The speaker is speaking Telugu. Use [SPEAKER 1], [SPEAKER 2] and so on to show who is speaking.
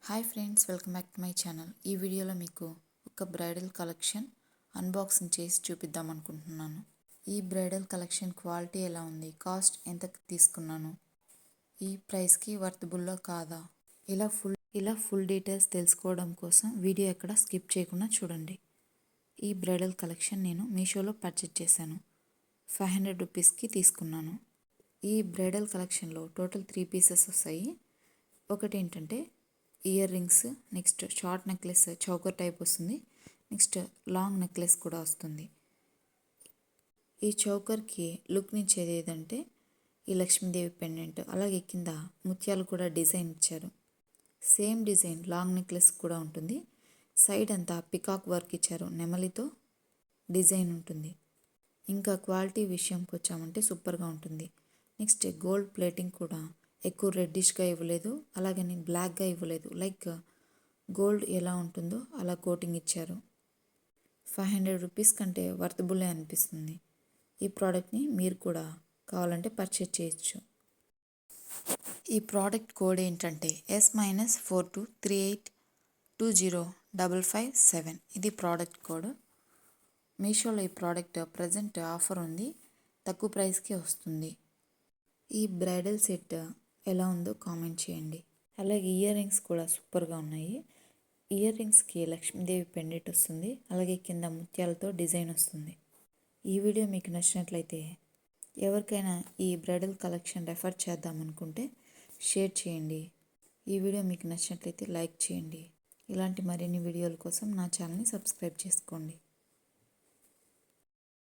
[SPEAKER 1] Hi friends, welcome back to my channel. ఈ వీడియోలో మీకు ఒక బ్రైడల్ కలెక్షన్ అన్బాక్సింగ్ చేసి చూపిద్దాం అనుకుంటున్నాను. ఈ బ్రైడల్ కలెక్షన్ క్వాలిటీ ఎలా ఉంది, కాస్ట్ ఎంత తీసుకున్నాను, ఈ ప్రైస్కి వర్తబుల్లో కాదా, ఇలా ఫుల్ డీటెయిల్స్ తెలుసుకోవడం కోసం వీడియో ఎక్కడ స్కిప్ చేయకుండా చూడండి. ఈ బ్రైడల్ కలెక్షన్ నేను మీషోలో పర్చేజ్ చేశాను. 500 రూపీస్కి తీసుకున్నాను. ఈ బ్రైడల్ కలెక్షన్లో టోటల్ 3 పీసెస్ వస్తాయి. ఒకటి ఏంటంటే ear rings, next short necklace choker type వస్తుంది, నెక్స్ట్ లాంగ్ నెక్లెస్ కూడా వస్తుంది. ఈ చౌకర్కి లుక్ ఇచ్చేది ఏదంటే ఈ లక్ష్మీదేవి పెండెంట్, అలాగే కింద ముత్యాలు కూడా డిజైన్ ఇచ్చారు. సేమ్ డిజైన్ లాంగ్ నెక్లెస్ కూడా ఉంటుంది. సైడ్ అంతా పికాక్ వర్క్ ఇచ్చారు, నెమలితో డిజైన్ ఉంటుంది. ఇంకా క్వాలిటీ విషయంకి వచ్చామంటే సూపర్గా ఉంటుంది. నెక్స్ట్ గోల్డ్ ప్లేటింగ్ కూడా ఎక్కువ రెడ్డిష్గా ఇవ్వలేదు, అలాగని బ్లాక్గా ఇవ్వలేదు. లైక్ గోల్డ్ ఎలా ఉంటుందో అలా కోటింగ్ ఇచ్చారు. 500 రూపీస్ కంటే వర్తబుల్లే అనిపిస్తుంది. ఈ ప్రోడక్ట్ని మీరు కూడా కావాలంటే పర్చేజ్ చేయొచ్చు. ఈ ప్రోడక్ట్ కోడ్ ఏంటంటే S-4238205557. ఇది ప్రోడక్ట్ కోడ్. మీషోలో ఈ ప్రోడక్ట్ ప్రజెంట్ ఆఫర్ ఉంది, తక్కువ ప్రైస్కి వస్తుంది. ఈ బ్రైడల్ సెట్ ఎలా ఉందో కామెంట్ చేయండి. అలాగే ఇయర్ రింగ్స్ కూడా సూపర్గా ఉన్నాయి. ఇయర్ రింగ్స్కి లక్ష్మీదేవి పెండెంట్ వస్తుంది, అలాగే కింద ముత్యాలతో డిజైన్ వస్తుంది. ఈ వీడియో మీకు నచ్చినట్లయితే ఎవరికైనా ఈ బ్రైడల్ కలెక్షన్ రెఫర్ చేద్దామనుకుంటే షేర్ చేయండి. ఈ వీడియో మీకు నచ్చినట్లయితే లైక్ చేయండి. ఇలాంటి మరిన్ని వీడియోల కోసం నా ఛానల్ని సబ్స్క్రైబ్ చేసుకోండి.